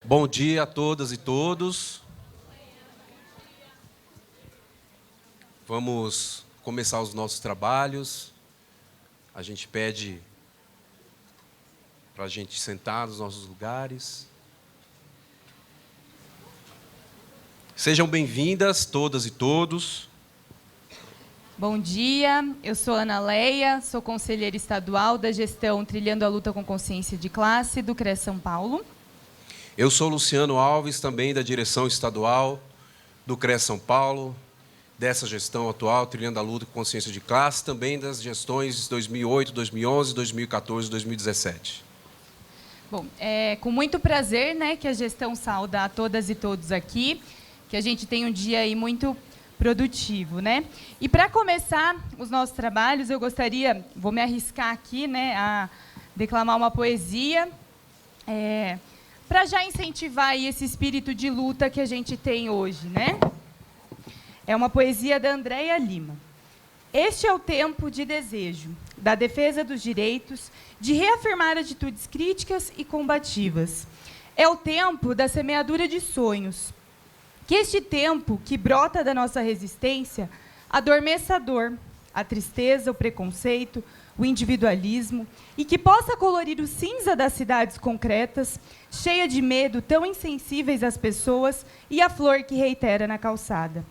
Bom dia a todas e todos. Vamos começar os nossos trabalhos. A gente pede para a gente sentar nos nossos lugares. Sejam bem-vindas todas e todos. Bom dia, eu sou Ana Leia, sou conselheira estadual da gestão Trilhando a Luta com Consciência de Classe do CRES São Paulo. Eu sou Luciano Alves, também da direção estadual do CRES São Paulo, dessa gestão atual, Trilhando a Luta com Consciência de Classe, também das gestões de 2008, 2011, 2014 e 2017. Bom, é com muito prazer, que a gestão sauda a todas e todos aqui, que a gente tem um dia aí muito produtivo, E para começar os nossos trabalhos, eu gostaria, vou me arriscar aqui, a declamar uma poesia, para já incentivar aí esse espírito de luta que a gente tem hoje, É uma poesia da Andréia Lima. Este é o tempo de desejo, da defesa dos direitos, de reafirmar atitudes críticas e combativas. É o tempo da semeadura de sonhos. Que este tempo que brota da nossa resistência adormeça a dor, a tristeza, o preconceito, o individualismo, e que possa colorir o cinza das cidades concretas, cheia de medo, tão insensíveis às pessoas, e a flor que reitera na calçada.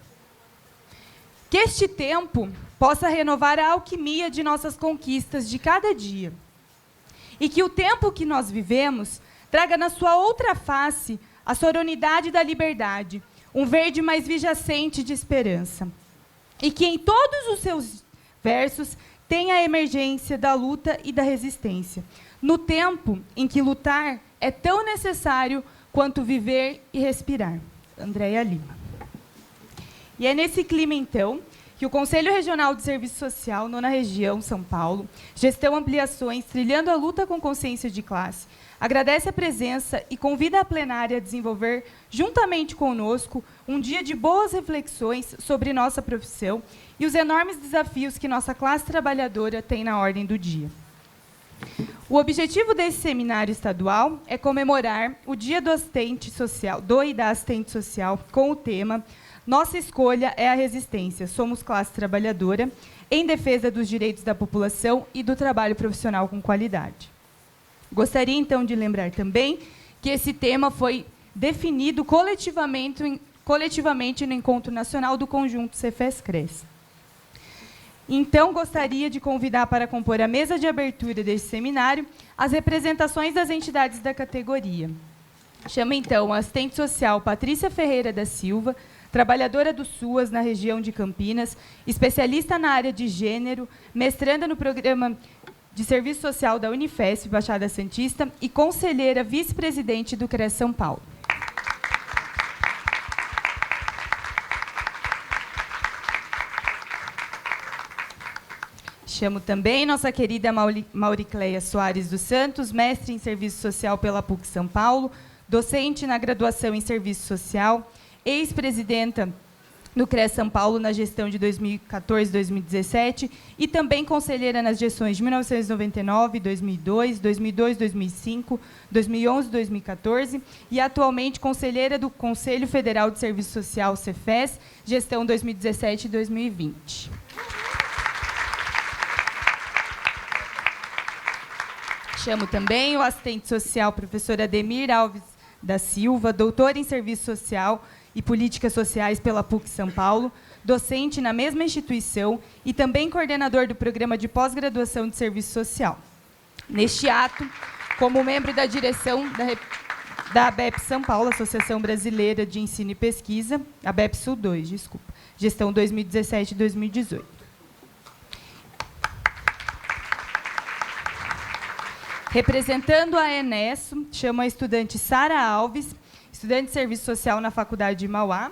Que este tempo possa renovar a alquimia de nossas conquistas de cada dia. E que o tempo que nós vivemos traga na sua outra face a soronidade da liberdade, um verde mais vigacente de esperança. E que em todos os seus versos tenha a emergência da luta e da resistência, no tempo em que lutar é tão necessário quanto viver e respirar. Andréia Lima. E é nesse clima, então, que o Conselho Regional de Serviço Social, Nona Região, São Paulo, Gestão Ampliações, Trilhando a Luta com Consciência de Classe, agradece a presença e convida a plenária a desenvolver, juntamente conosco, um dia de boas reflexões sobre nossa profissão e os enormes desafios que nossa classe trabalhadora tem na ordem do dia. O objetivo desse seminário estadual é comemorar o Dia do Assistente Social, do e da Assistente Social, com o tema Nossa Escolha é a Resistência, Somos Classe Trabalhadora, em defesa dos direitos da população e do trabalho profissional com qualidade. Gostaria, então, de lembrar também que esse tema foi definido coletivamente no Encontro Nacional do Conjunto Cefes-Cres. Então, gostaria de convidar para compor a mesa de abertura desse seminário as representações das entidades da categoria. Chamo, então, a assistente social Patrícia Ferreira da Silva, trabalhadora do SUAS na região de Campinas, especialista na área de gênero, mestranda no programa de Serviço Social da Unifesp, Baixada Santista, e conselheira vice-presidente do CRES São Paulo. Chamo também nossa querida Mauricleia Soares dos Santos, mestre em Serviço Social pela PUC São Paulo, docente na graduação em Serviço Social, ex-presidenta no CRES São Paulo na gestão de 2014 e 2017 e também conselheira nas gestões de 1999, 2002, 2002, 2005, 2011 e 2014 e atualmente conselheira do Conselho Federal de Serviço Social, Cefes, gestão 2017 e 2020. Chamo também o assistente social, professor Ademir Alves da Silva, doutor em Serviço Social e Políticas Sociais pela PUC São Paulo, docente na mesma instituição e também coordenador do Programa de Pós-Graduação de Serviço Social. Neste ato, como membro da direção da ABEP São Paulo, Associação Brasileira de Ensino e Pesquisa, ABEP Sul 2, desculpa, gestão 2017 e 2018. Representando a ENESO, chamo a estudante Sara Alves, estudante de Serviço Social na Faculdade de Mauá,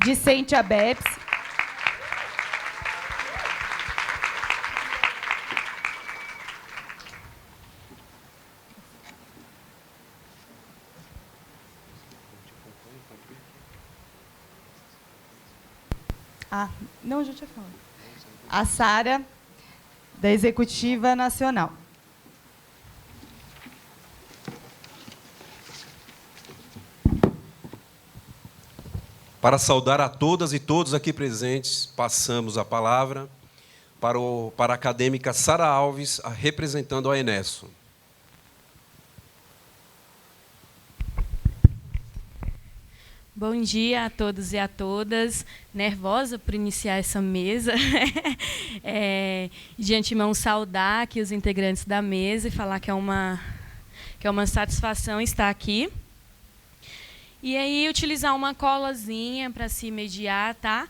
discente ABEPS. Não, eu já tinha falado. A Sara, da Executiva Nacional. Para saudar a todas e todos aqui presentes, passamos a palavra para a acadêmica Sara Alves, representando a Enesso. Bom dia a todos e a todas. Nervosa por iniciar essa mesa. De antemão, saudar aqui os integrantes da mesa e falar que é uma satisfação estar aqui. E aí, utilizar uma colazinha para se mediar, tá?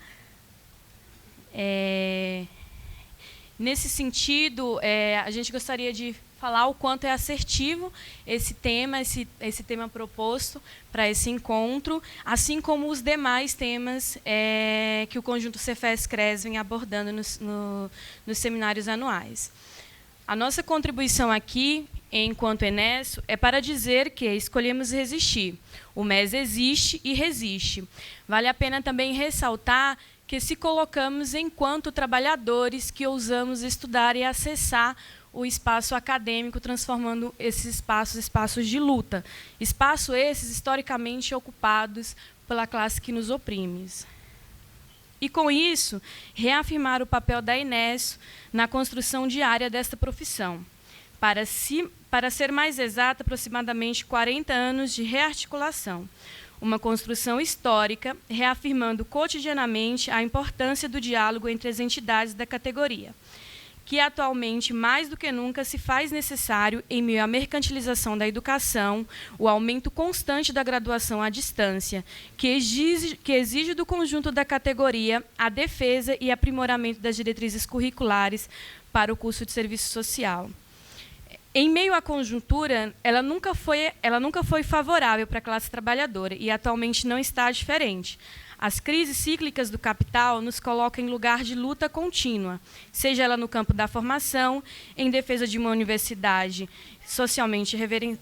Nesse sentido, a gente gostaria de falar o quanto é assertivo esse tema proposto para esse encontro, assim como os demais temas que o Conjunto Cefes-CRES vem abordando nos seminários anuais. A nossa contribuição aqui, enquanto Enesso, é para dizer que escolhemos resistir. O MES existe e resiste. Vale a pena também ressaltar que se colocamos enquanto trabalhadores que ousamos estudar e acessar o espaço acadêmico, transformando esses espaços de luta. Espaços esses historicamente ocupados pela classe que nos oprime. E, com isso, reafirmar o papel da Enesso na construção diária desta profissão. Para ser mais exata, aproximadamente 40 anos de rearticulação. Uma construção histórica, reafirmando cotidianamente a importância do diálogo entre as entidades da categoria, que atualmente, mais do que nunca, se faz necessário em meio à mercantilização da educação, o aumento constante da graduação à distância, que exige do conjunto da categoria a defesa e aprimoramento das diretrizes curriculares para o curso de serviço social. Em meio à conjuntura, ela nunca foi favorável para a classe trabalhadora e atualmente não está diferente. As crises cíclicas do capital nos colocam em lugar de luta contínua, seja ela no campo da formação, em defesa de uma universidade socialmente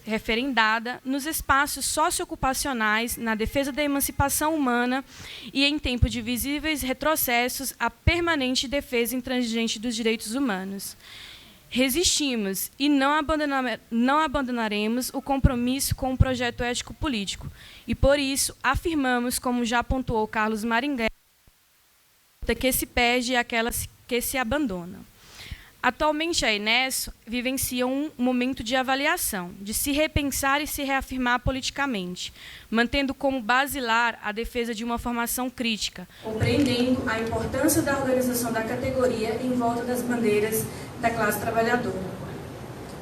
referendada, nos espaços socioocupacionais, na defesa da emancipação humana e, em tempo de visíveis retrocessos, a permanente defesa intransigente dos direitos humanos. Resistimos e não abandonaremos o compromisso com o projeto ético-político. E, por isso, afirmamos, como já pontuou Carlos Maringá, que se perde e aquelas que se abandonam. Atualmente, a Enesso vivencia um momento de avaliação, de se repensar e se reafirmar politicamente, mantendo como basilar a defesa de uma formação crítica, compreendendo a importância da organização da categoria em volta das bandeiras da classe trabalhadora.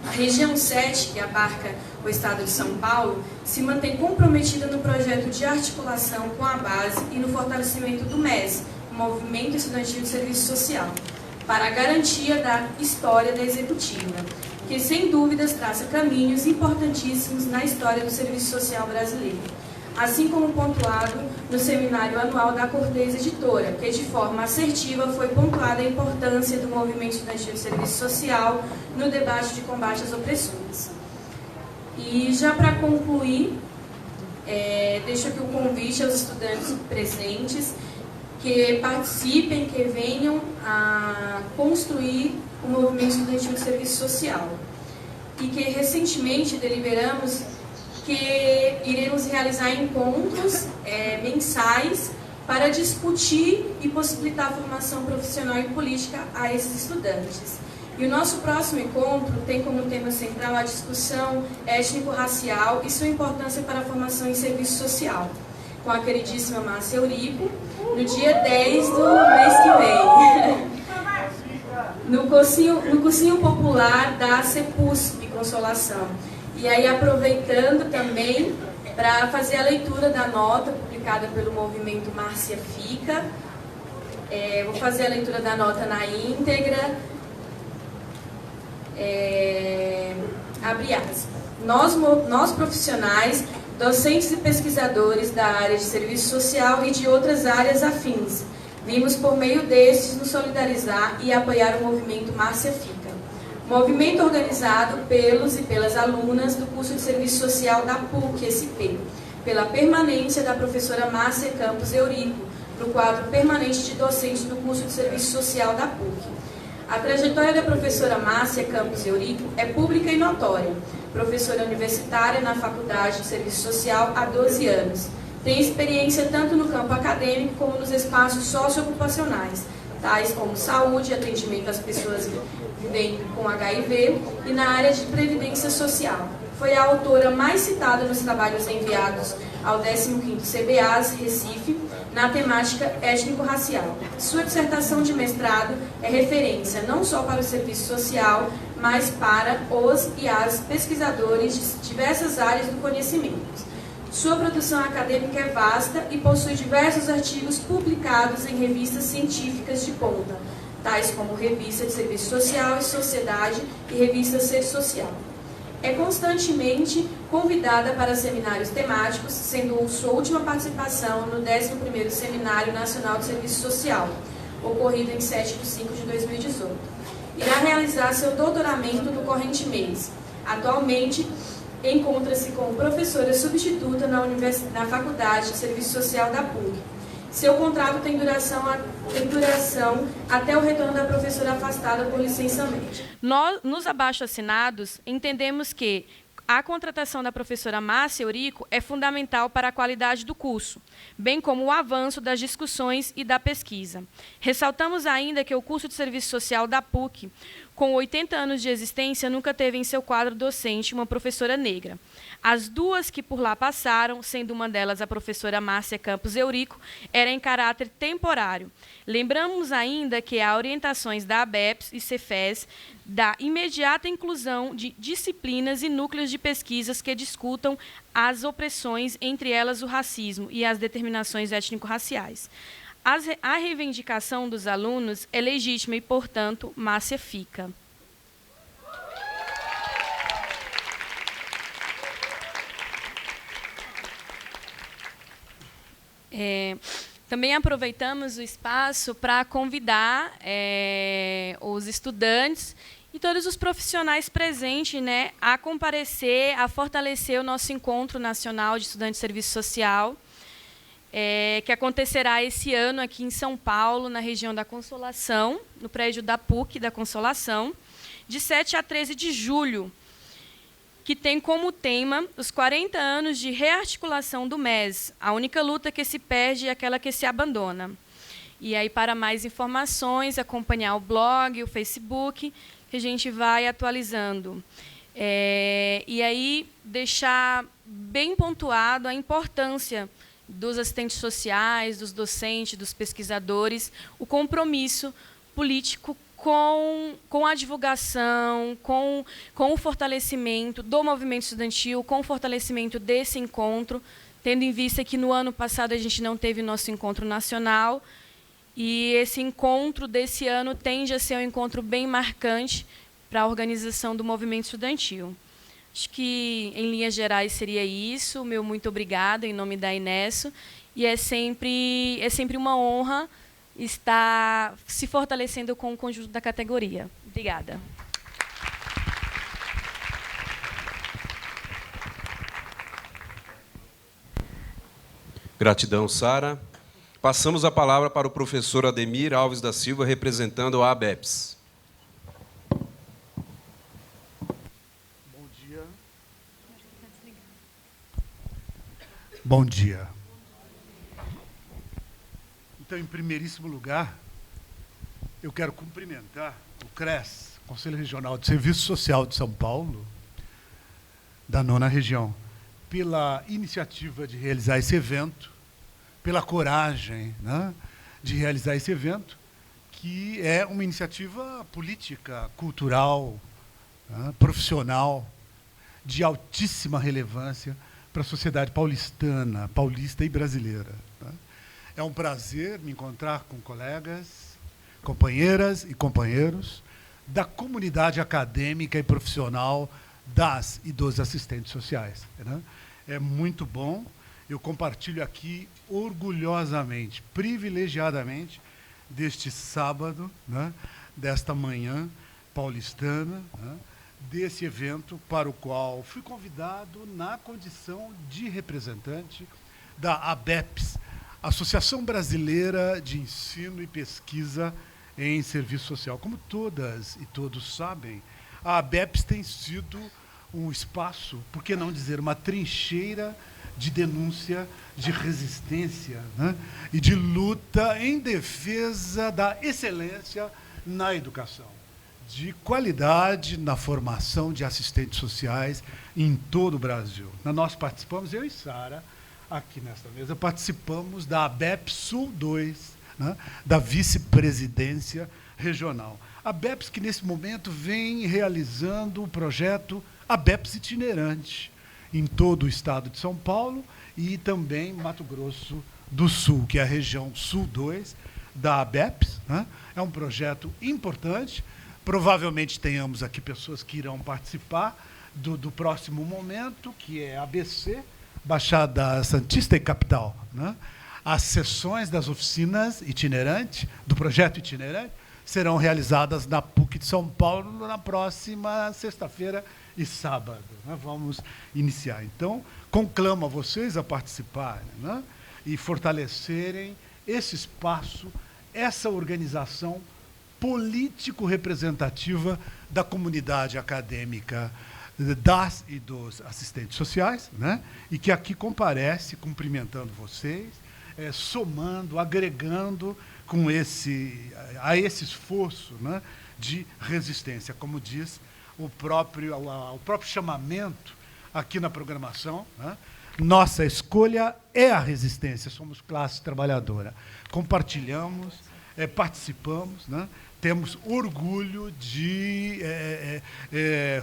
A região 7, que abarca o estado de São Paulo, se mantém comprometida no projeto de articulação com a base e no fortalecimento do MES, o Movimento Estudantil de Serviço Social, para a garantia da história da executiva, que, sem dúvidas, traça caminhos importantíssimos na história do serviço social brasileiro, assim como pontuado no seminário anual da Cortez Editora, que, de forma assertiva, foi pontuada a importância do movimento estudantil de serviço social no debate de combate às opressões. E, já para concluir, deixo aqui o convite aos estudantes presentes que participem, que venham a construir o movimento estudantil de serviço social. E que, recentemente, deliberamos que iremos realizar encontros mensais para discutir e possibilitar a formação profissional e política a esses estudantes. E o nosso próximo encontro tem como tema central a discussão étnico-racial e sua importância para a formação em serviço social, com a queridíssima Márcia Eurico, no dia 10 do mês que vem, no cursinho popular da CEPUSP Consolação. E aí, aproveitando também para fazer a leitura da nota publicada pelo movimento Márcia Fica, vou fazer a leitura da nota na íntegra. Abre aspas. Nós profissionais, docentes e pesquisadores da área de serviço social e de outras áreas afins, vimos por meio destes nos solidarizar e apoiar o movimento Márcia Fica. Movimento organizado pelos e pelas alunas do curso de Serviço Social da PUC-SP, pela permanência da professora Márcia Campos Eurico, para o quadro permanente de docentes do curso de Serviço Social da PUC. A trajetória da professora Márcia Campos Eurico é pública e notória. Professora universitária na Faculdade de Serviço Social há 12 anos. Tem experiência tanto no campo acadêmico como nos espaços socioocupacionais, tais como saúde, atendimento às pessoas vivendo com HIV e na área de previdência social. Foi a autora mais citada nos trabalhos enviados ao 15º CBAS, Recife, na temática étnico-racial. Sua dissertação de mestrado é referência não só para o serviço social, mas para os e as pesquisadores de diversas áreas do conhecimento. Sua produção acadêmica é vasta e possui diversos artigos publicados em revistas científicas de ponta, tais como Revista de Serviço Social e Sociedade e Revista Ser Social. É constantemente convidada para seminários temáticos, sendo sua última participação no 11º Seminário Nacional de Serviço Social, ocorrido em 7/5/2018. Irá realizar seu doutoramento no corrente mês. Atualmente, encontra-se como professora substituta na Faculdade de Serviço Social da PUC. Seu contrato tem duração até o retorno da professora afastada por licenciamento. Nós, nos abaixo-assinados, entendemos que a contratação da professora Márcia Eurico é fundamental para a qualidade do curso, bem como o avanço das discussões e da pesquisa. Ressaltamos ainda que o curso de Serviço Social da PUC, com 80 anos de existência, nunca teve em seu quadro docente uma professora negra. As duas que por lá passaram, sendo uma delas a professora Márcia Campos Eurico, era em caráter temporário. Lembramos ainda que há orientações da ABEPS e Cefes da imediata inclusão de disciplinas e núcleos de pesquisas que discutam as opressões, entre elas o racismo e as determinações étnico-raciais. A reivindicação dos alunos é legítima e, portanto, Márcia fica. Também aproveitamos o espaço para convidar os estudantes e todos os profissionais presentes, né, a comparecer, a fortalecer o nosso Encontro Nacional de Estudantes de Serviço Social, que acontecerá esse ano aqui em São Paulo, na região da Consolação, no prédio da PUC da Consolação, de 7 a 13 de julho, que tem como tema os 40 anos de rearticulação do MES, a única luta que se perde é aquela que se abandona. E aí, para mais informações, acompanhar o blog, o Facebook, que a gente vai atualizando. E aí, deixar bem pontuado a importância dos assistentes sociais, dos docentes, dos pesquisadores, o compromisso político com a divulgação, com o fortalecimento do movimento estudantil, com o fortalecimento desse encontro, tendo em vista que no ano passado a gente não teve nosso encontro nacional, e esse encontro desse ano tende a ser um encontro bem marcante para a organização do movimento estudantil. Acho que, em linhas gerais, seria isso. Meu muito obrigada, em nome da Inesso. E é sempre uma honra estar se fortalecendo com o conjunto da categoria. Obrigada. Gratidão, Sara. Passamos a palavra para o professor Ademir Alves da Silva, representando a ABEPS. Bom dia. Então, em primeiríssimo lugar, eu quero cumprimentar o CRES, Conselho Regional de Serviço Social de São Paulo, da 9ª Região, pela iniciativa de realizar esse evento, pela coragem, né, de realizar esse evento, que é uma iniciativa política, cultural, né, profissional, de altíssima relevância para a sociedade paulista e brasileira. Tá? É um prazer me encontrar com colegas, companheiras e companheiros da comunidade acadêmica e profissional das e dos assistentes sociais. Né? É muito bom. Eu compartilho aqui orgulhosamente, privilegiadamente, deste sábado, né, desta manhã paulistana, né, desse evento para o qual fui convidado na condição de representante da ABEPS, Associação Brasileira de Ensino e Pesquisa em Serviço Social. Como todas e todos sabem, a ABEPS tem sido um espaço, por que não dizer uma trincheira, de denúncia, de resistência, né? E de luta em defesa da excelência na educação, de qualidade na formação de assistentes sociais em todo o Brasil. Nós participamos, eu e Sara, aqui nesta mesa, participamos da ABEPS Sul 2, né? Da vice-presidência regional. A ABEPS que, nesse momento, vem realizando o projeto ABEPS itinerante em todo o estado de São Paulo e também Mato Grosso do Sul, que é a região Sul 2 da ABEPS, né? É um projeto importante. Provavelmente tenhamos aqui pessoas que irão participar do próximo momento, que é ABC, Baixada Santista e Capital, né? As sessões das oficinas itinerantes, do projeto itinerante, serão realizadas na PUC de São Paulo na próxima sexta-feira e sábado, né? Vamos iniciar. Então, conclamo a vocês a participarem, né? E fortalecerem esse espaço, essa organização político-representativa da comunidade acadêmica das e dos assistentes sociais, né? E que aqui comparece, cumprimentando vocês, somando, agregando a esse esforço, né, de resistência, como diz o próprio chamamento aqui na programação, né? Nossa escolha é a resistência, somos classe trabalhadora. Compartilhamos, participamos, né? Temos orgulho de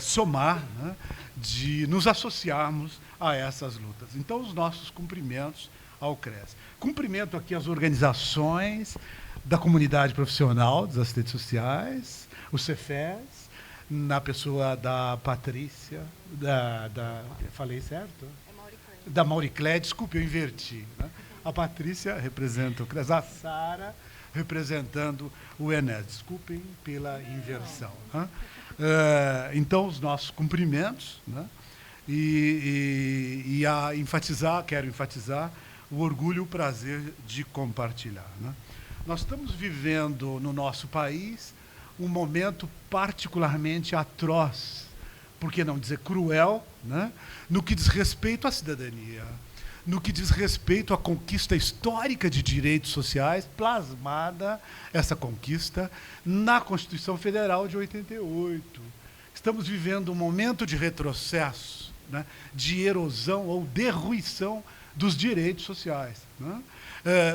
somar, né? De nos associarmos a essas lutas. Então, os nossos cumprimentos ao CRES. Cumprimento aqui as organizações da comunidade profissional dos assistentes sociais, o Cefes, na pessoa da Patrícia, falei certo? Da Mauriclé, desculpe, eu inverti, né? A Patrícia representa o CRES, a Sara representando o Enes. Desculpem pela inversão, né? Então, os nossos cumprimentos, né? Quero enfatizar o orgulho e o prazer de compartilhar, né? Nós estamos vivendo no nosso país um momento particularmente atroz, por que não dizer cruel, né? No que diz respeito à cidadania, no que diz respeito à conquista histórica de direitos sociais, plasmada essa conquista na Constituição Federal de 88. Estamos vivendo um momento de retrocesso, né? De erosão ou derruição dos direitos sociais, né?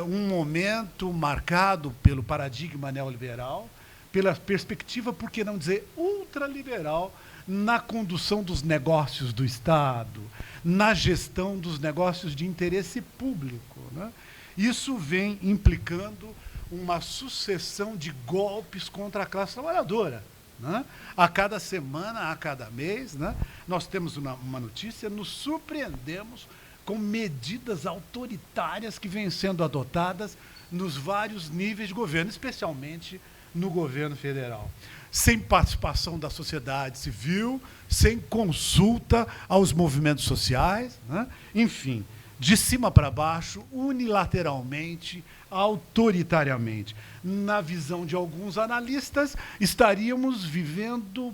Um momento marcado pelo paradigma neoliberal, pela perspectiva, por que não dizer, ultraliberal, na condução dos negócios do Estado, na gestão dos negócios de interesse público, né? Isso vem implicando uma sucessão de golpes contra a classe trabalhadora, né? A cada semana, a cada mês, né? Nós temos uma notícia, nos surpreendemos com medidas autoritárias que vêm sendo adotadas nos vários níveis de governo, especialmente no governo federal. Sem participação da sociedade civil, sem consulta aos movimentos sociais, né? Enfim, de cima para baixo, unilateralmente, autoritariamente. Na visão de alguns analistas, estaríamos vivendo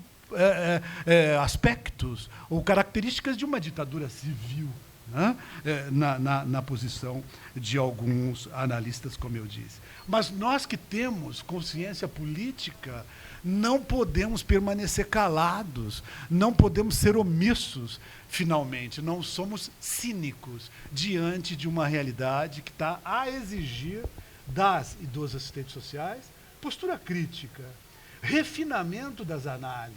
aspectos ou características de uma ditadura civil, né? Na posição de alguns analistas, como eu disse. Mas nós que temos consciência política não podemos permanecer calados, não podemos ser omissos, finalmente. Não somos cínicos diante de uma realidade que está a exigir das e dos assistentes sociais postura crítica, refinamento das análises,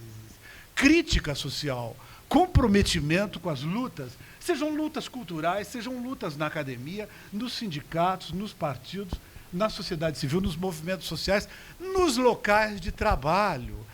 crítica social, comprometimento com as lutas, sejam lutas culturais, sejam lutas na academia, nos sindicatos, nos partidos, na sociedade civil, nos movimentos sociais, nos locais de trabalho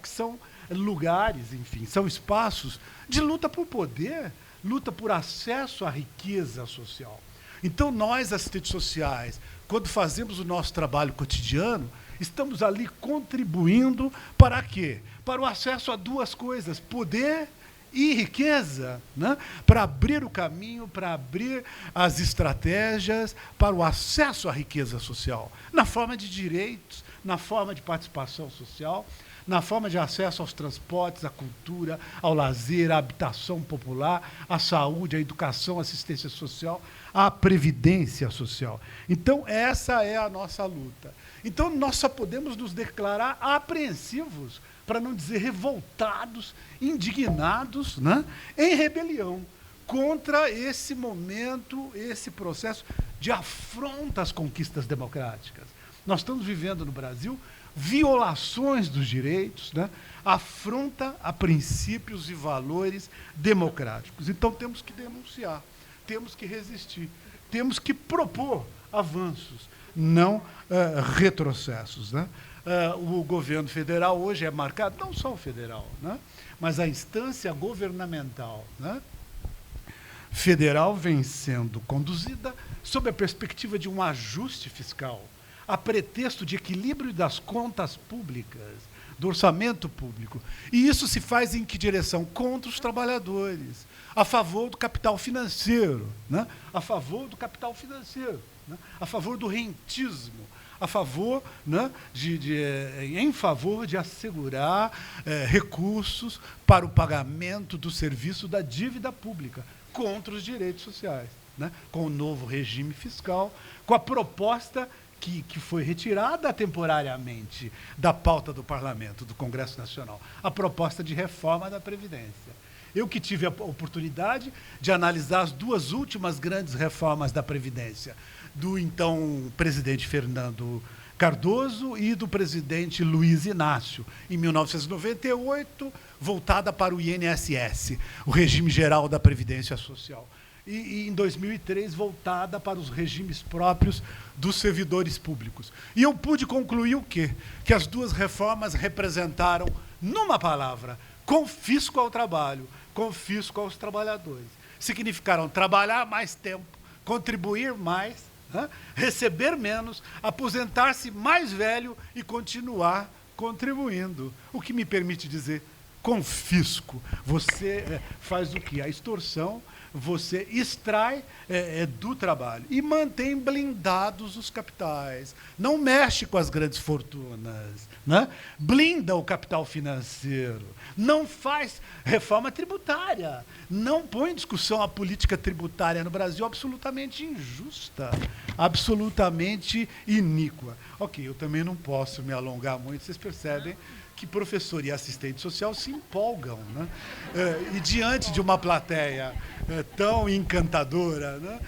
que são lugares, enfim, são espaços de luta por poder, luta por acesso à riqueza social. Então, nós, assistentes sociais, quando fazemos o nosso trabalho cotidiano, estamos ali contribuindo para quê? Para o acesso a duas coisas, poder e riqueza, né? Para abrir o caminho, para abrir as estratégias para o acesso à riqueza social, na forma de direitos, na forma de participação social, na forma de acesso aos transportes, à cultura, ao lazer, à habitação popular, à saúde, à educação, à assistência social, à previdência social. Então, essa é a nossa luta. Então, nós só podemos nos declarar apreensivos, para não dizer revoltados, indignados, né, em rebelião contra esse momento, esse processo de afronta às conquistas democráticas. Nós estamos vivendo no Brasil violações dos direitos, né, afronta a princípios e valores democráticos. Então, temos que denunciar, temos que resistir, temos que propor avanços, não retrocessos, né? O governo federal hoje é marcado, não só o federal, né, mas a instância governamental, né, federal vem sendo conduzida sob a perspectiva de um ajuste fiscal, a pretexto de equilíbrio das contas públicas, do orçamento público. E isso se faz em que direção? Contra os trabalhadores, a favor do capital financeiro, né, a favor do capital financeiro, né, a favor do rentismo, a favor, né, em favor de assegurar recursos para o pagamento do serviço da dívida pública, contra os direitos sociais, né, com o novo regime fiscal, com a proposta que foi retirada temporariamente da pauta do Parlamento, do Congresso Nacional, a proposta de reforma da Previdência. Eu que tive a oportunidade de analisar as duas últimas grandes reformas da Previdência, do então presidente Fernando Cardoso e do presidente Luiz Inácio, em 1998, voltada para o INSS, o regime geral da Previdência Social. E em 2003, voltada para os regimes próprios dos servidores públicos. E eu pude concluir o quê? Que as duas reformas representaram, numa palavra, confisco ao trabalho, confisco aos trabalhadores. Significaram trabalhar mais tempo, contribuir mais, né, receber menos, aposentar-se mais velho e continuar contribuindo. O que me permite dizer confisco. Você faz o quê? A extorsão, você extrai do trabalho e mantém blindados os capitais. Não mexe com as grandes fortunas, né? Blinda o capital financeiro. Não faz reforma tributária. Não põe em discussão a política tributária no Brasil, absolutamente injusta, absolutamente iníqua. Ok, eu também não posso me alongar muito, vocês percebem que professor e assistente social se empolgam, né? E diante de uma plateia tão encantadora, né,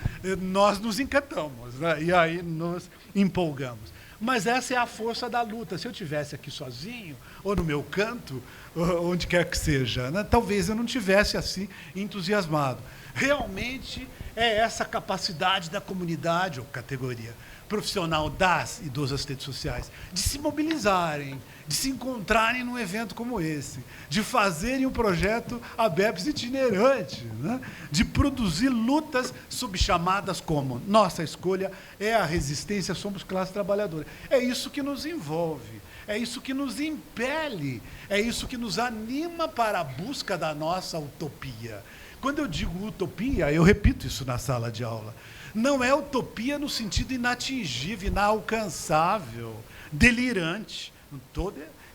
nós nos encantamos, né? E aí nos empolgamos. Mas essa é a força da luta. Se eu estivesse aqui sozinho, ou no meu canto, onde quer que seja, né, talvez eu não tivesse assim entusiasmado. Realmente é essa capacidade da comunidade ou categoria profissional das e dos assistentes sociais de se mobilizarem, de se encontrarem num evento como esse, de fazerem um projeto ABEPS itinerante, né, de produzir lutas subchamadas como nossa escolha é a resistência, somos classe trabalhadora. É isso que nos envolve, é isso que nos impele, é isso que nos anima para a busca da nossa utopia. Quando eu digo utopia, eu repito isso na sala de aula, não é utopia no sentido inatingível, inalcançável, delirante.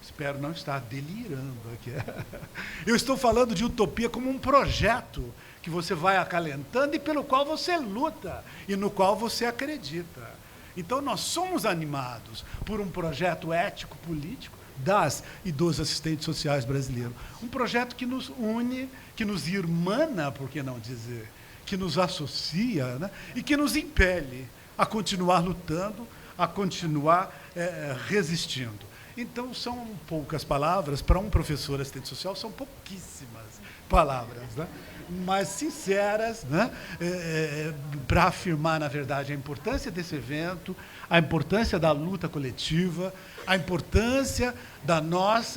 Espero não estar delirando aqui. Eu estou falando de utopia como um projeto que você vai acalentando e pelo qual você luta e no qual você acredita. Então, nós somos animados por um projeto ético-político das e dos assistentes sociais brasileiros. Um projeto que nos une, que nos irmana, por que não dizer, que nos associa, né, e que nos impele a continuar lutando, a continuar resistindo. Então, são poucas palavras, para um professor assistente social, são pouquíssimas palavras, né, mas sinceras, né, para afirmar, na verdade, a importância desse evento, a importância da luta coletiva, a importância da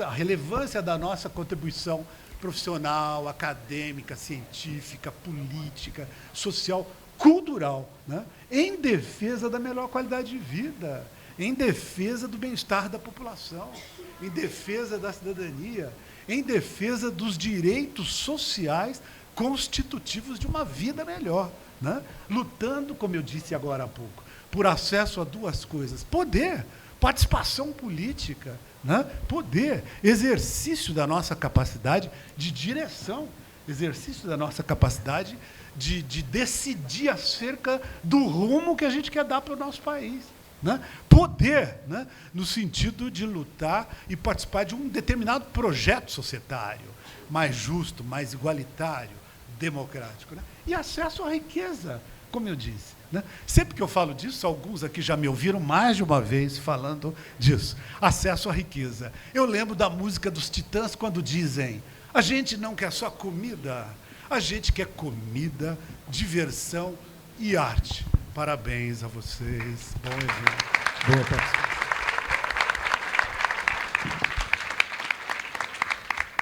a relevância da nossa contribuição profissional, acadêmica, científica, política, social, cultural, né, em defesa da melhor qualidade de vida, em defesa do bem-estar da população, em defesa da cidadania, em defesa dos direitos sociais constitutivos de uma vida melhor, né? Lutando, como eu disse agora há pouco, por acesso a duas coisas: poder, participação política, né? Poder, exercício da nossa capacidade de direção, exercício da nossa capacidade de decidir acerca do rumo que a gente quer dar para o nosso país. Né? Poder, né? No sentido de lutar e participar de um determinado projeto societário, mais justo, mais igualitário, democrático. Né? E acesso à riqueza, como eu disse. Né? Sempre que eu falo disso, alguns aqui já me ouviram mais de uma vez falando disso. Acesso à riqueza. Eu lembro da música dos Titãs quando dizem: a gente não quer só comida, a gente quer comida, diversão e arte. Parabéns a vocês. Bom evento. Boa participação.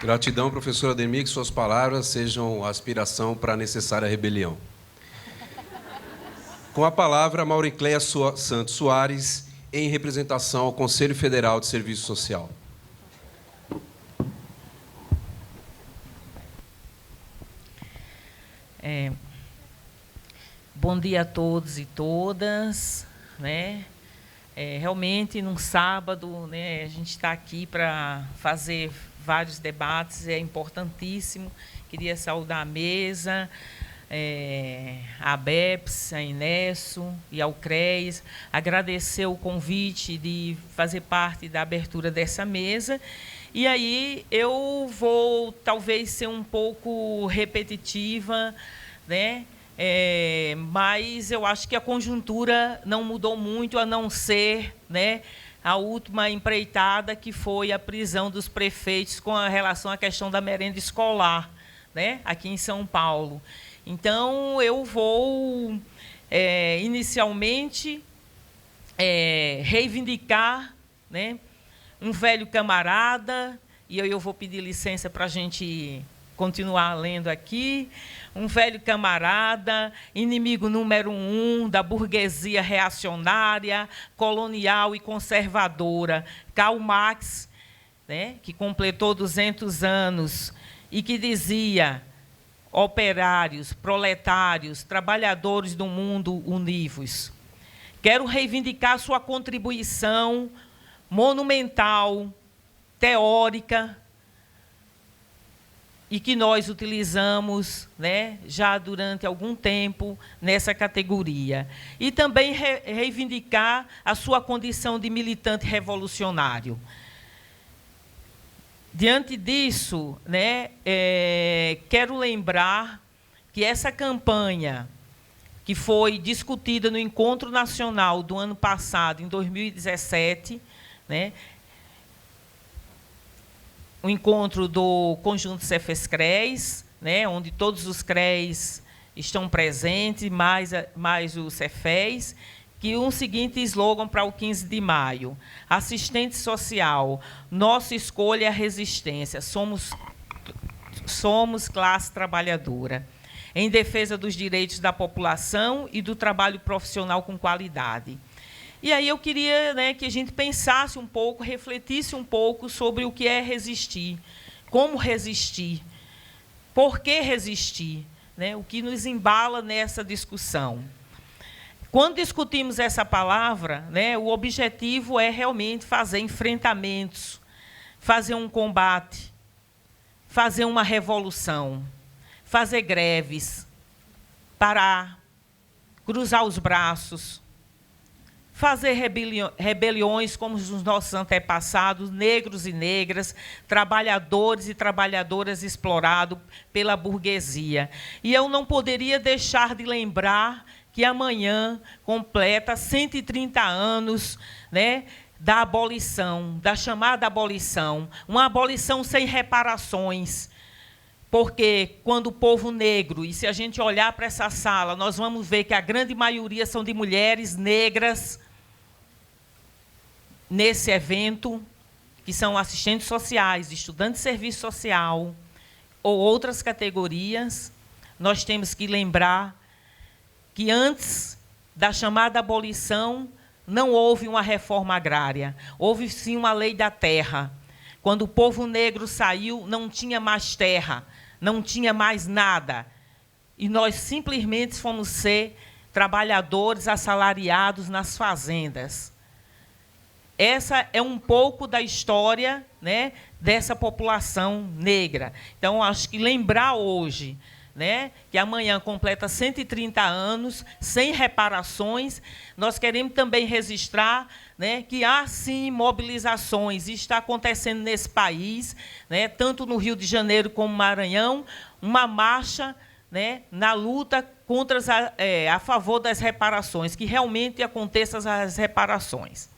Gratidão, professor Ademir, que suas palavras sejam a aspiração para a necessária rebelião. Com a palavra, Mauricléia Santos Soares, em representação ao Conselho Federal de Serviço Social. Bom dia a todos e todas, né? Realmente, num sábado, né, a gente está aqui para fazer vários debates, é importantíssimo. Queria saudar a mesa, a ABEPS, a Inesso e ao CRES, agradecer o convite de fazer parte da abertura dessa mesa. E aí eu vou, talvez, ser um pouco repetitiva, né? Mas eu acho que a conjuntura não mudou muito, a não ser, né, a última empreitada, que foi a prisão dos prefeitos com relação à questão da merenda escolar, né, aqui em São Paulo. Então, eu vou, inicialmente, reivindicar, né, um velho camarada, e eu vou pedir licença para a gente continuar lendo aqui. Um velho camarada, inimigo número 1 da burguesia reacionária, colonial e conservadora, Karl Marx, né, que completou 200 anos e que dizia: operários, proletários, trabalhadores do mundo, univos. Quero reivindicar sua contribuição monumental, teórica, e que nós utilizamos, né, já durante algum tempo nessa categoria. E também reivindicar a sua condição de militante revolucionário. Diante disso, né, quero lembrar que essa campanha, que foi discutida no Encontro Nacional do ano passado, em 2017, né, o encontro do Conjunto Cefes-CREs, né, onde todos os CREs estão presentes, mais o Cefes, que um seguinte slogan para o 15 de maio: assistente social, nossa escolha é a resistência, somos classe trabalhadora, em defesa dos direitos da população e do trabalho profissional com qualidade. E aí eu queria, né, que a gente pensasse um pouco, refletisse um pouco sobre o que é resistir, como resistir, por que resistir, né, o que nos embala nessa discussão. Quando discutimos essa palavra, né, o objetivo é realmente fazer enfrentamentos, fazer um combate, fazer uma revolução, fazer greves, parar, cruzar os braços, fazer rebeliões como os nossos antepassados, negros e negras, trabalhadores e trabalhadoras explorados pela burguesia. E eu não poderia deixar de lembrar que amanhã completa 130 anos, né, da abolição, da chamada abolição, uma abolição sem reparações. Porque quando o povo negro, e se a gente olhar para essa sala, nós vamos ver que a grande maioria são de mulheres negras nesse evento, que são assistentes sociais, estudantes de serviço social, ou outras categorias, nós temos que lembrar que antes da chamada abolição não houve uma reforma agrária, houve sim uma lei da terra. Quando o povo negro saiu, não tinha mais terra, não tinha mais nada. E nós simplesmente fomos ser trabalhadores assalariados nas fazendas. essa é um pouco da história, né, dessa população negra. Então, acho que lembrar hoje, né, que amanhã completa 130 anos, sem reparações, nós queremos também registrar, né, que há, sim, mobilizações, e está acontecendo nesse país, né, tanto no Rio de Janeiro como no Maranhão, uma marcha, né, na luta a favor das reparações, que realmente aconteçam as reparações.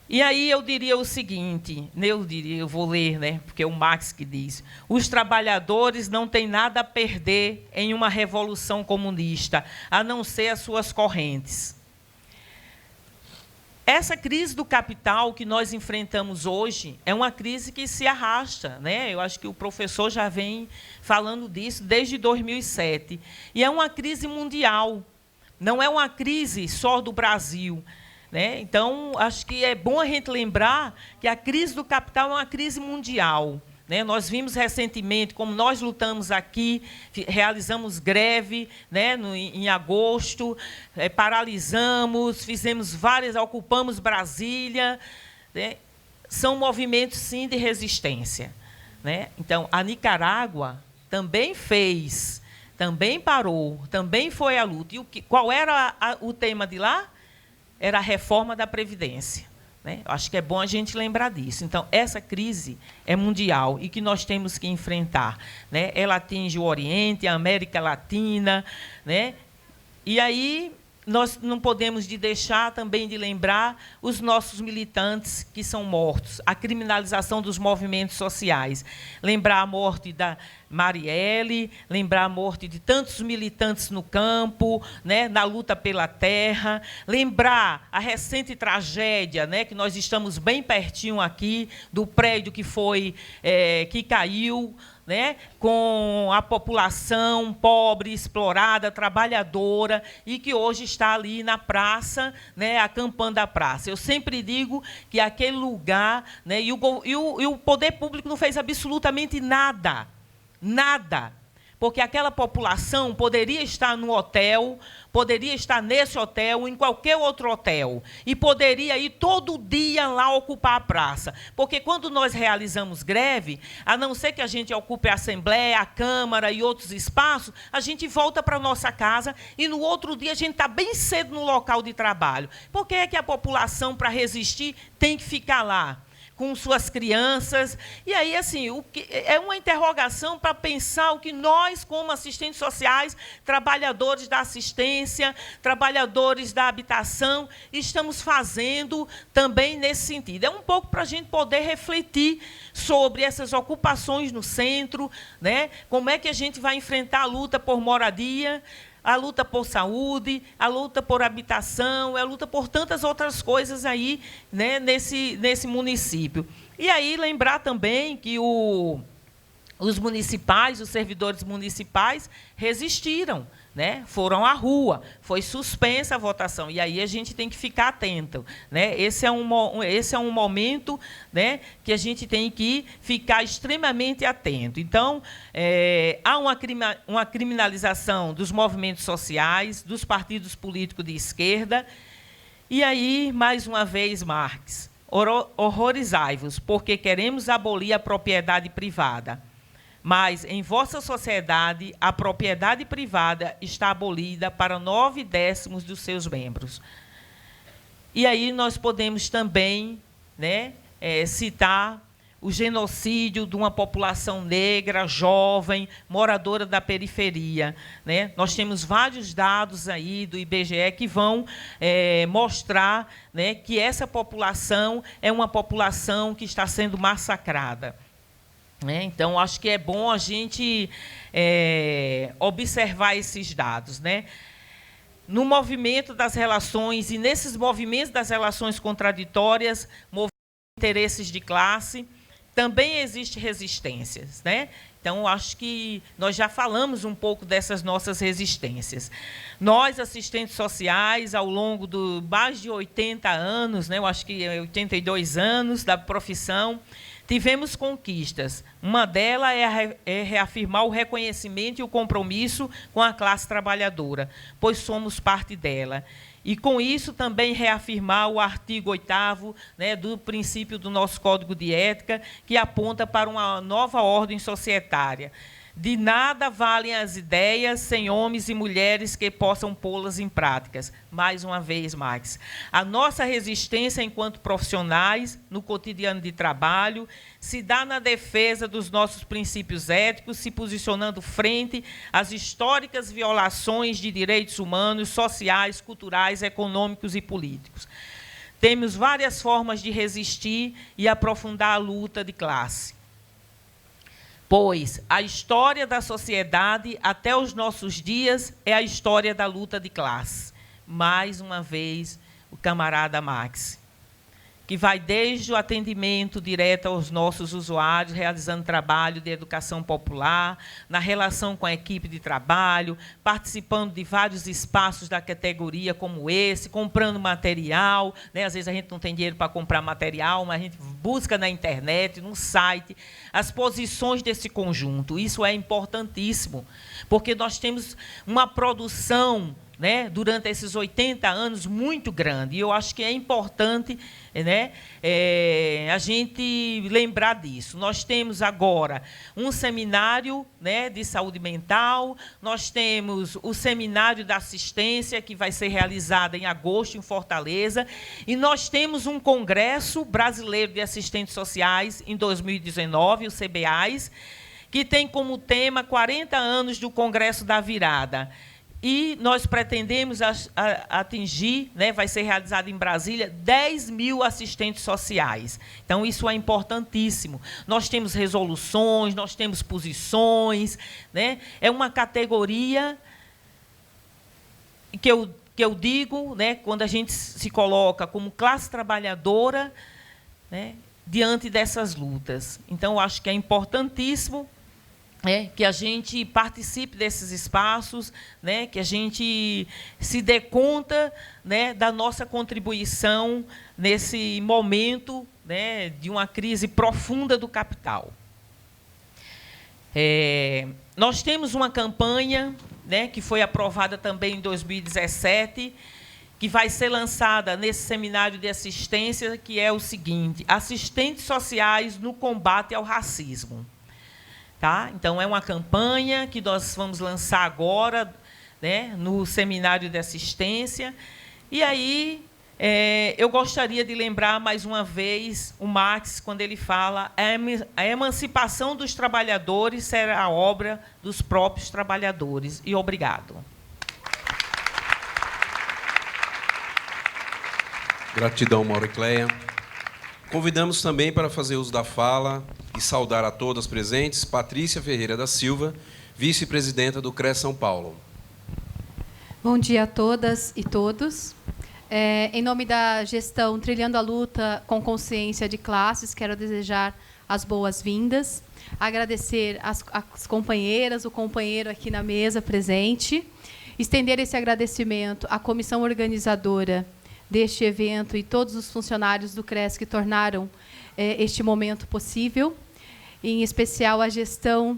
E aí eu diria o seguinte, eu vou ler, né, porque é o Marx que diz: os trabalhadores não têm nada a perder em uma revolução comunista, a não ser as suas correntes. Essa crise do capital que nós enfrentamos hoje é uma crise que se arrasta, né? Eu acho que o professor já vem falando disso desde 2007. E é uma crise mundial, não é uma crise só do Brasil, né? Então, acho que é bom a gente lembrar que a crise do capital é uma crise mundial. Né? Nós vimos recentemente como nós lutamos aqui, realizamos greve, né, em agosto, paralisamos, fizemos várias, ocupamos Brasília. Né? São movimentos, sim, de resistência. Né? Então, a Nicarágua também fez, também parou, também foi à luta. E qual era o tema de lá? Era a reforma da Previdência. Né? Acho que é bom a gente lembrar disso. Então, essa crise é mundial e que nós temos que enfrentar. Né? Ela atinge o Oriente, a América Latina. Né? E aí, nós não podemos deixar também de lembrar os nossos militantes que são mortos, a criminalização dos movimentos sociais. Lembrar a morte da Marielle, lembrar a morte de tantos militantes no campo, né, na luta pela terra, lembrar a recente tragédia, né, que nós estamos bem pertinho aqui, do prédio que caiu, né, com a população pobre, explorada, trabalhadora, e que hoje está ali na praça, né, acampando a praça. Eu sempre digo que aquele lugar, né, e o poder público não fez absolutamente nada. Nada, porque aquela população poderia estar no hotel, poderia estar nesse hotel, em qualquer outro hotel, e poderia ir todo dia lá ocupar a praça. Porque quando nós realizamos greve, a não ser que a gente ocupe a Assembleia, a Câmara e outros espaços, a gente volta para a nossa casa e no outro dia a gente está bem cedo no local de trabalho. Por que é que a população, para resistir, tem que ficar lá? Com suas crianças. E aí, assim, é uma interrogação para pensar o que nós, como assistentes sociais, trabalhadores da assistência, trabalhadores da habitação, estamos fazendo também nesse sentido. É um pouco para a gente poder refletir sobre essas ocupações no centro, né? Como é que a gente vai enfrentar a luta por moradia, a luta por saúde, a luta por habitação, a luta por tantas outras coisas aí, né, nesse município. E aí lembrar também que os municipais, os servidores municipais resistiram, né, foram à rua, foi suspensa a votação, e aí a gente tem que ficar atento. Né? Esse é um momento, né, que a gente tem que ficar extremamente atento. Então, há uma criminalização dos movimentos sociais, dos partidos políticos de esquerda, e aí, mais uma vez, Marx, horrorizai-vos, porque queremos abolir a propriedade privada. Mas, em vossa sociedade, a propriedade privada está abolida para 9/10 dos seus membros. E aí nós podemos também, né, citar o genocídio de uma população negra, jovem, moradora da periferia. Né? Nós temos vários dados aí do IBGE que vão mostrar, né, que essa população é uma população que está sendo massacrada. Então, acho que é bom a gente observar esses dados. Né? No movimento das relações, e nesses movimentos das relações contraditórias, interesses de classe, também existem resistências. Né? Então, acho que nós já falamos um pouco dessas nossas resistências. Nós, assistentes sociais, ao longo de mais de 80 anos, né, eu acho que 82 anos da profissão, tivemos conquistas. Uma delas é reafirmar o reconhecimento e o compromisso com a classe trabalhadora, pois somos parte dela. E, com isso, também reafirmar o artigo 8º, né, do princípio do nosso Código de Ética, que aponta para uma nova ordem societária. De nada valem as ideias sem homens e mulheres que possam pô-las em práticas. Mais uma vez, Max, a nossa resistência enquanto profissionais, no cotidiano de trabalho, se dá na defesa dos nossos princípios éticos, se posicionando frente às históricas violações de direitos humanos, sociais, culturais, econômicos e políticos. Temos várias formas de resistir e aprofundar a luta de classe. Pois a história da sociedade, até os nossos dias, é a história da luta de classe. Mais uma vez, o camarada Max, que vai desde o atendimento direto aos nossos usuários, realizando trabalho de educação popular, na relação com a equipe de trabalho, participando de vários espaços da categoria como esse, comprando material, né? Às vezes a gente não tem dinheiro para comprar material, mas a gente busca na internet, no site, as posições desse conjunto. Isso é importantíssimo, porque nós temos uma produção, né, durante esses 80 anos, muito grande. E eu acho que é importante, né, a gente lembrar disso. Nós temos agora um seminário, né, de saúde mental, nós temos o seminário da assistência, que vai ser realizado em agosto, em Fortaleza, e nós temos um Congresso Brasileiro de Assistentes Sociais, em 2019, o CBAS, que tem como tema 40 anos do Congresso da Virada. E nós pretendemos atingir, né, vai ser realizado em Brasília, 10 mil assistentes sociais. Então, isso é importantíssimo. Nós temos resoluções, nós temos posições, né? É uma categoria que eu digo, né, quando a gente se coloca como classe trabalhadora, né, diante dessas lutas. Então, eu acho que é importantíssimo, que a gente participe desses espaços, né, que a gente se dê conta, né, da nossa contribuição nesse momento, né, de uma crise profunda do capital. Nós temos uma campanha, né, que foi aprovada também em 2017, que vai ser lançada nesse seminário de assistência, que é o seguinte: assistentes sociais no combate ao racismo. Tá? Então, é uma campanha que nós vamos lançar agora, né, no seminário de assistência. E aí, eu gostaria de lembrar mais uma vez o Marx, quando ele fala: a emancipação dos trabalhadores será a obra dos próprios trabalhadores. E obrigado. Gratidão, Mauricléia. Convidamos também para fazer uso da fala e saudar a todas presentes Patrícia Ferreira da Silva, vice-presidenta do CRES São Paulo. Bom dia a todas e todos. Em nome da gestão Trilhando a Luta com Consciência de Classes, quero desejar as boas-vindas, agradecer as companheiras, o companheiro aqui na mesa presente, estender esse agradecimento à comissão organizadora deste evento e todos os funcionários do CRES que tornaram este momento possível, em especial a gestão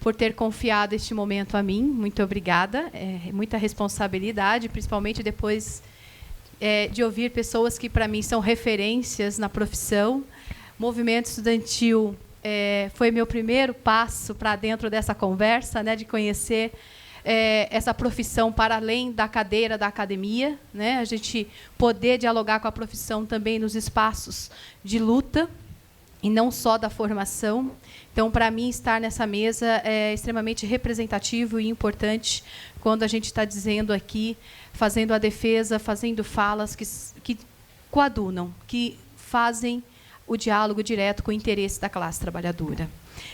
por ter confiado este momento a mim. Muito obrigada. Muita responsabilidade, principalmente depois de ouvir pessoas que, para mim, são referências na profissão. Movimento estudantil foi meu primeiro passo para dentro dessa conversa, né, de conhecer essa profissão para além da cadeira da academia, né? A gente poder dialogar com a profissão também nos espaços de luta e não só da formação. Então, para mim, estar nessa mesa é extremamente representativo e importante quando a gente está dizendo aqui, fazendo a defesa, fazendo falas que coadunam, que fazem o diálogo direto com o interesse da classe trabalhadora.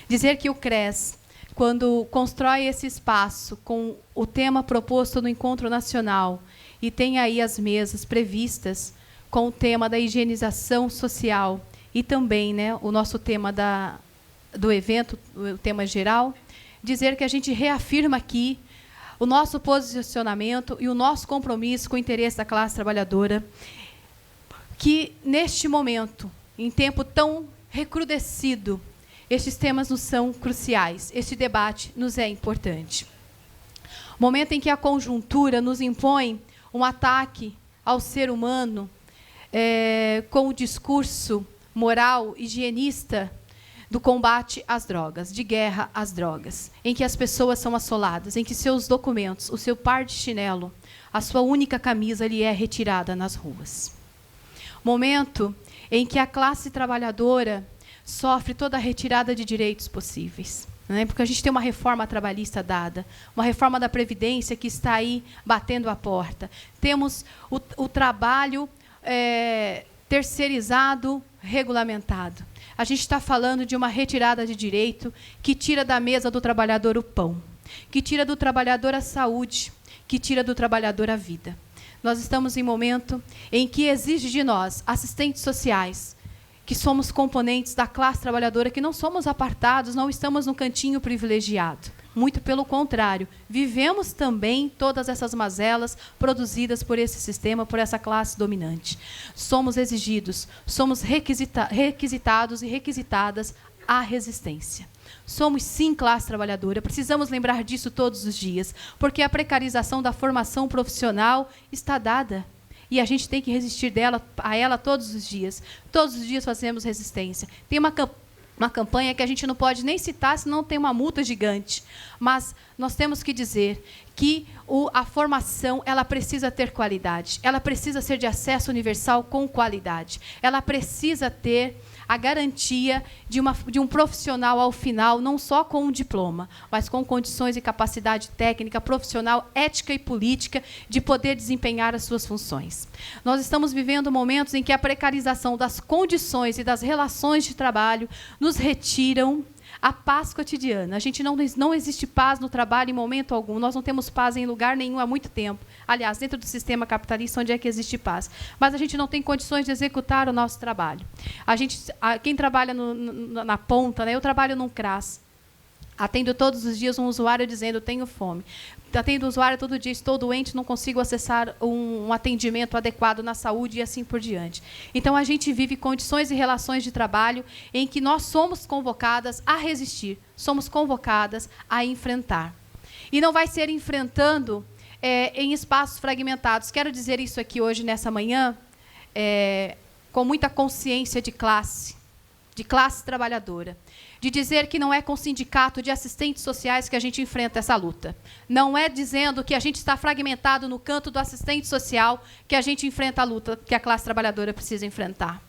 Dizer que o CRES, quando constrói esse espaço com o tema proposto no Encontro Nacional e tem aí as mesas previstas com o tema da higienização social e também, né, o nosso tema do evento, o tema geral, dizer que a gente reafirma aqui o nosso posicionamento e o nosso compromisso com o interesse da classe trabalhadora, que, neste momento, em tempo tão recrudescido, estes temas nos são cruciais, este debate nos é importante. Momento em que a conjuntura nos impõe um ataque ao ser humano com o discurso moral, higienista, do combate às drogas, de guerra às drogas, em que as pessoas são assoladas, em que seus documentos, o seu par de chinelo, a sua única camisa lhe é retirada nas ruas. Momento em que a classe trabalhadora sofre toda a retirada de direitos possíveis. Porque a gente tem uma reforma trabalhista dada, uma reforma da Previdência que está aí batendo a porta. Temos o trabalho terceirizado, regulamentado. A gente está falando de uma retirada de direito que tira da mesa do trabalhador o pão, que tira do trabalhador a saúde, que tira do trabalhador a vida. Nós estamos em um momento em que exige de nós, assistentes sociais, que somos componentes da classe trabalhadora, que não somos apartados, não estamos no cantinho privilegiado. Muito pelo contrário, vivemos também todas essas mazelas produzidas por esse sistema, por essa classe dominante. Somos exigidos, somos requisitados e requisitadas à resistência. Somos, sim, classe trabalhadora, precisamos lembrar disso todos os dias, porque a precarização da formação profissional está dada. E a gente tem que resistir a ela todos os dias. Todos os dias fazemos resistência. Tem uma campanha que a gente não pode nem citar, senão tem uma multa gigante. Mas nós temos que dizer que a formação ela precisa ter qualidade. Ela precisa ser de acesso universal com qualidade. Ela precisa ter a garantia de um profissional ao final, não só com um diploma, mas com condições e capacidade técnica, profissional, ética e política de poder desempenhar as suas funções. Nós estamos vivendo momentos em que a precarização das condições e das relações de trabalho nos retiram a paz cotidiana. A gente não existe paz no trabalho em momento algum. Nós não temos paz em lugar nenhum há muito tempo. Aliás, dentro do sistema capitalista, onde é que existe paz? Mas a gente não tem condições de executar o nosso trabalho. Quem trabalha na ponta, eu trabalho num CRAS. Atendo todos os dias um usuário dizendo, tenho fome. Atendo o usuário todo dia, estou doente, não consigo acessar um atendimento adequado na saúde e assim por diante. Então, a gente vive condições e relações de trabalho em que nós somos convocadas a resistir, somos convocadas a enfrentar. E não vai ser enfrentando em espaços fragmentados. Quero dizer isso aqui hoje, nessa manhã, com muita consciência de classe trabalhadora. De dizer que não é com o sindicato de assistentes sociais que a gente enfrenta essa luta. Não é dizendo que a gente está fragmentado no canto do assistente social que a gente enfrenta a luta que a classe trabalhadora precisa enfrentar.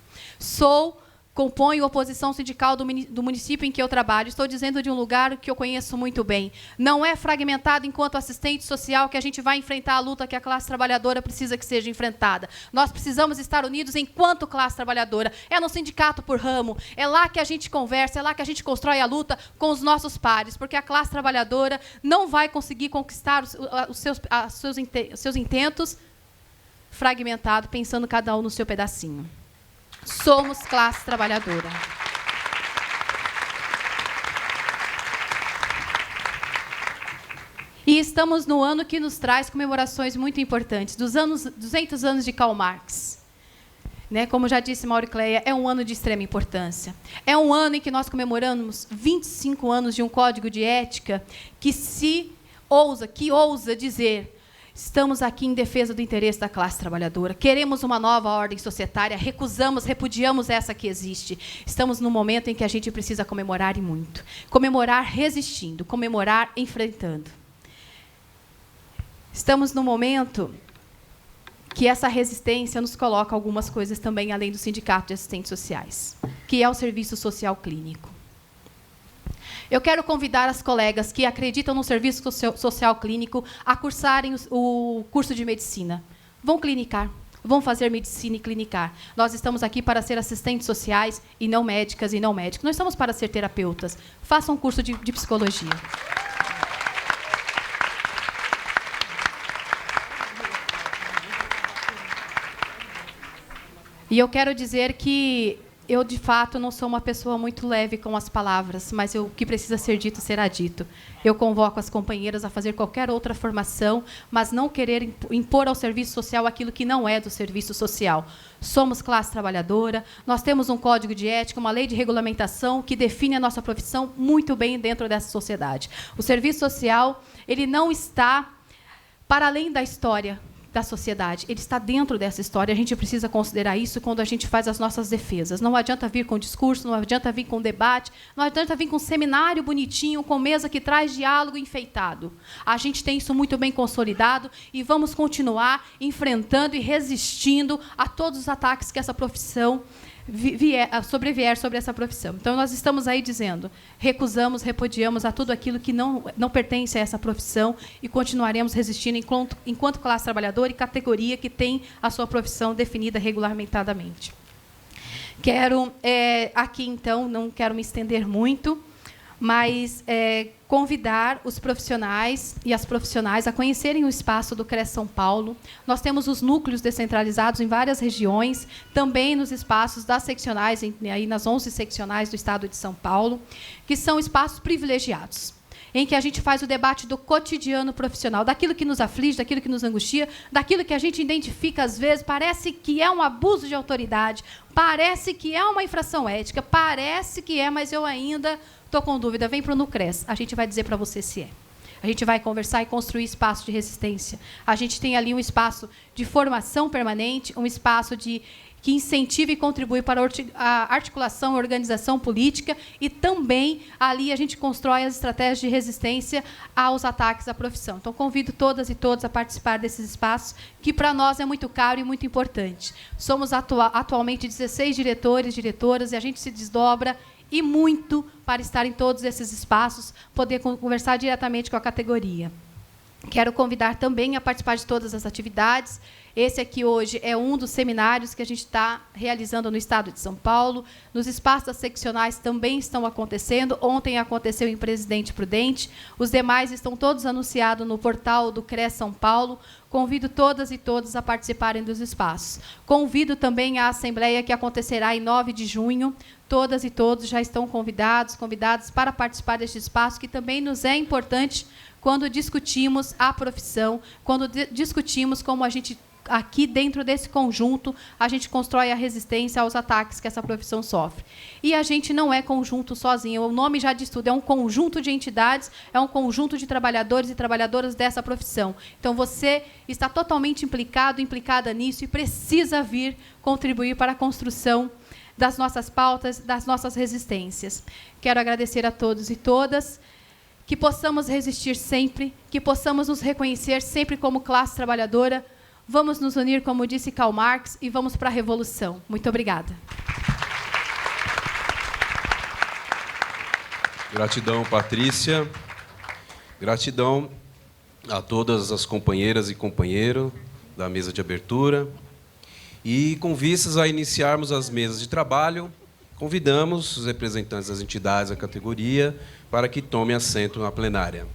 Componho a oposição sindical do município em que eu trabalho. Estou dizendo de um lugar que eu conheço muito bem. Não é fragmentado enquanto assistente social que a gente vai enfrentar a luta que a classe trabalhadora precisa que seja enfrentada. Nós precisamos estar unidos enquanto classe trabalhadora. É no sindicato por ramo. É lá que a gente conversa, é lá que a gente constrói a luta com os nossos pares, porque a classe trabalhadora não vai conseguir conquistar os seus intentos fragmentados, pensando cada um no seu pedacinho. Somos classe trabalhadora. E estamos no ano que nos traz comemorações muito importantes, 200 anos de Karl Marx. Como já disse Mauro Cleia, é um ano de extrema importância. É um ano em que nós comemoramos 25 anos de um código de ética que ousa dizer: estamos aqui em defesa do interesse da classe trabalhadora. Queremos uma nova ordem societária, repudiamos essa que existe. Estamos num momento em que a gente precisa comemorar e muito. Comemorar resistindo, comemorar enfrentando. Estamos num momento que essa resistência nos coloca algumas coisas também, além do Sindicato de Assistentes Sociais, que é o Serviço Social Clínico. Eu quero convidar as colegas que acreditam no serviço social clínico a cursarem o curso de medicina. Vão clinicar, vão fazer medicina e clinicar. Nós estamos aqui para ser assistentes sociais e não médicas e não médicos. Nós estamos para ser terapeutas. Façam um curso de psicologia. E eu quero dizer que eu, de fato, não sou uma pessoa muito leve com as palavras, mas o que precisa ser dito será dito. Eu convoco as companheiras a fazer qualquer outra formação, mas não querer impor ao serviço social aquilo que não é do serviço social. Somos classe trabalhadora, nós temos um código de ética, uma lei de regulamentação que define a nossa profissão muito bem dentro dessa sociedade. O serviço social, ele não está para além da história da sociedade. Ele está dentro dessa história. A gente precisa considerar isso quando a gente faz as nossas defesas. Não adianta vir com discurso, não adianta vir com debate, não adianta vir com seminário bonitinho, com mesa que traz diálogo enfeitado. A gente tem isso muito bem consolidado e vamos continuar enfrentando e resistindo a todos os ataques que essa profissão sobrevier sobre essa profissão. Então, nós estamos aí dizendo, recusamos, repudiamos a tudo aquilo que não pertence a essa profissão e continuaremos resistindo enquanto classe trabalhadora e categoria que tem a sua profissão definida regulamentadamente. Quero, aqui, então, não quero me estender muito, mas convidar os profissionais e as profissionais a conhecerem o espaço do CRES São Paulo. Nós temos os núcleos descentralizados em várias regiões, também nos espaços das seccionais, aí nas 11 seccionais do Estado de São Paulo, que são espaços privilegiados, em que a gente faz o debate do cotidiano profissional, daquilo que nos aflige, daquilo que nos angustia, daquilo que a gente identifica, às vezes, parece que é um abuso de autoridade, parece que é uma infração ética, parece que é, mas eu ainda estou com dúvida. Vem para o Nucres, a gente vai dizer para você se é. A gente vai conversar e construir espaço de resistência. A gente tem ali um espaço de formação permanente, um espaço que incentiva e contribui para a articulação e organização política, e também ali a gente constrói as estratégias de resistência aos ataques à profissão. Então, convido todas e todos a participar desses espaços, que para nós é muito caro e muito importante. Somos atualmente 16 diretores, diretoras, e a gente se desdobra e muito para estar em todos esses espaços, poder conversar diretamente com a categoria. Quero convidar também a participar de todas as atividades. Esse aqui hoje é um dos seminários que a gente está realizando no Estado de São Paulo. Nos espaços das seccionais também estão acontecendo. Ontem aconteceu em Presidente Prudente. Os demais estão todos anunciados no portal do CRES São Paulo. Convido todas e todos a participarem dos espaços. Convido também a assembleia que acontecerá em 9 de junho. Todas e todos já estão convidadas para participar deste espaço, que também nos é importante quando discutimos a profissão, quando discutimos como a gente, aqui dentro desse conjunto, a gente constrói a resistência aos ataques que essa profissão sofre. E a gente não é conjunto sozinho, o nome já diz tudo, é um conjunto de entidades, é um conjunto de trabalhadores e trabalhadoras dessa profissão. Então, você está totalmente implicada nisso e precisa vir contribuir para a construção das nossas pautas, das nossas resistências. Quero agradecer a todos e todas, que possamos resistir sempre, que possamos nos reconhecer sempre como classe trabalhadora. Vamos nos unir, como disse Karl Marx, e vamos para a revolução. Muito obrigada. Gratidão, Patrícia. Gratidão a todas as companheiras e companheiros da mesa de abertura. E, com vistas a iniciarmos as mesas de trabalho, convidamos os representantes das entidades da categoria para que tomem assento na plenária.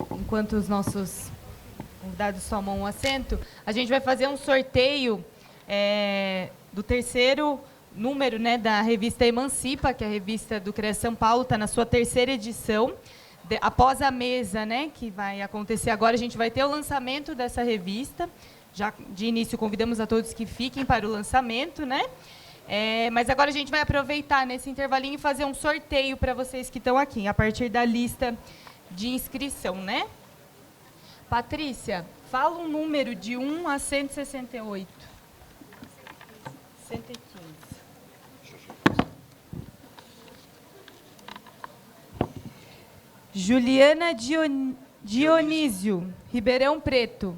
Enquanto os nossos convidados tomam um assento, a gente vai fazer um sorteio do terceiro número, né, da revista Emancipa, que é a revista do CRES São Paulo, está na sua 3ª edição. Após a mesa, né, que vai acontecer agora, a gente vai ter o lançamento dessa revista. Já de início convidamos a todos que fiquem para o lançamento, né? Mas agora a gente vai aproveitar nesse intervalinho e fazer um sorteio para vocês que estão aqui, a partir da lista de inscrição, né? Patrícia, fala um número de 1 a 168. 115. Juliana Dionísio, Ribeirão Preto.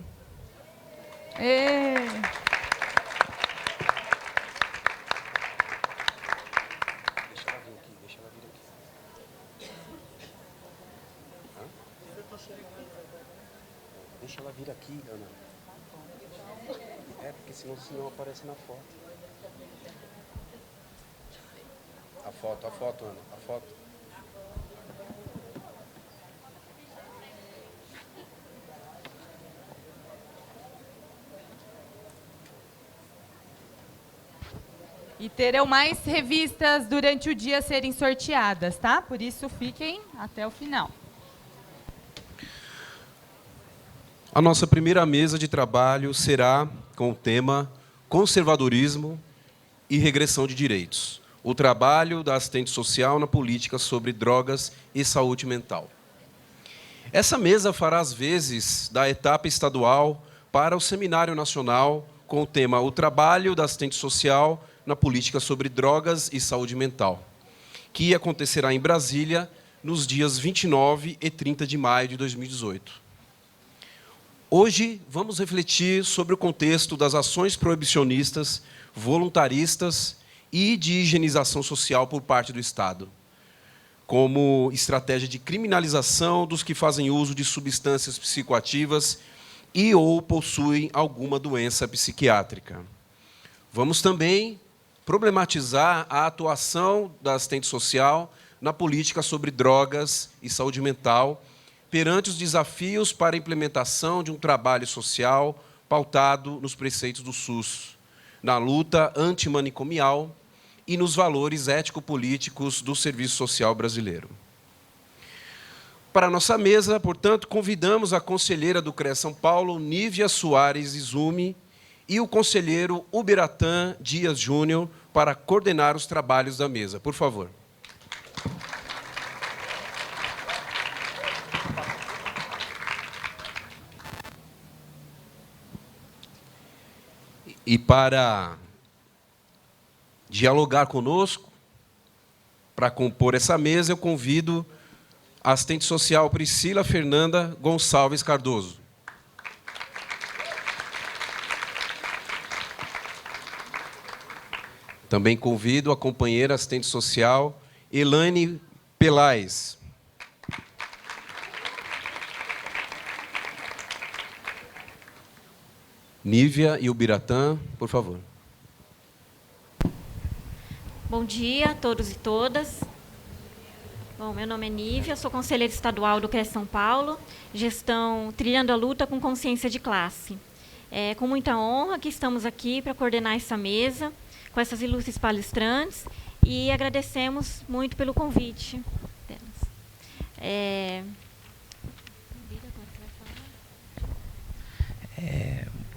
Deixa ela vir aqui, Ana. Porque senão não aparece na foto. A foto, Ana, a foto. E terão mais revistas durante o dia a serem sorteadas, tá? Por isso, fiquem até o final. A nossa primeira mesa de trabalho será com o tema Conservadorismo e Regressão de Direitos. O trabalho da assistente social na política sobre drogas e saúde mental. Essa mesa fará as vezes da etapa estadual para o Seminário Nacional com o tema O Trabalho da Assistente Social na Política sobre Drogas e Saúde Mental, que acontecerá em Brasília nos dias 29 e 30 de maio de 2018. Hoje, vamos refletir sobre o contexto das ações proibicionistas, voluntaristas e de higienização social por parte do Estado, como estratégia de criminalização dos que fazem uso de substâncias psicoativas e ou possuem alguma doença psiquiátrica. Vamos também problematizar a atuação da assistente social na política sobre drogas e saúde mental, perante os desafios para a implementação de um trabalho social pautado nos preceitos do SUS, na luta antimanicomial e nos valores ético-políticos do serviço social brasileiro. Para a nossa mesa, portanto, convidamos a conselheira do CREA São Paulo, Nívia Soares Izumi, e o conselheiro Ubiratã Dias Júnior para coordenar os trabalhos da mesa. Por favor. E para dialogar conosco, para compor essa mesa, eu convido a assistente social Priscila Fernanda Gonçalves Cardoso. Também convido a companheira assistente social Elaine Pelais. Nívia e Ubiratã, por favor. Bom dia a todos e todas. Bom, meu nome é Nívia, sou conselheira estadual do CREA São Paulo, gestão Trilhando a Luta com Consciência de Classe. É com muita honra que estamos aqui para coordenar essa mesa com essas ilustres palestrantes e agradecemos muito pelo convite delas.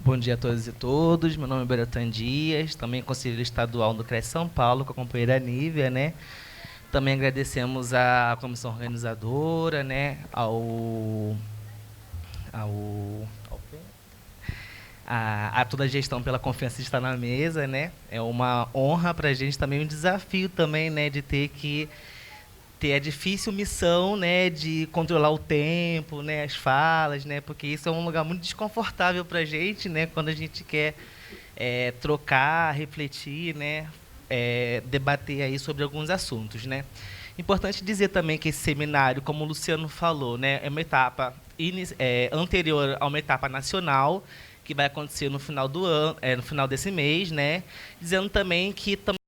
Bom dia a todas e todos. Meu nome é Ubiratã Dias, também conselheiro estadual do CREA São Paulo, com a companheira Nívia, né? Também agradecemos à comissão organizadora, né? A toda a gestão pela confiança de estar na mesa, né? É uma honra para a gente, também um desafio também, né? De ter a difícil missão, né, de controlar o tempo, né, as falas, né, porque isso é um lugar muito desconfortável para a gente, né, quando a gente quer trocar, refletir, né, debater aí sobre alguns assuntos, né. Importante dizer também que esse seminário, como o Luciano falou, né, é uma etapa anterior a uma etapa nacional que vai acontecer no final do ano, no final desse mês, né, dizendo também que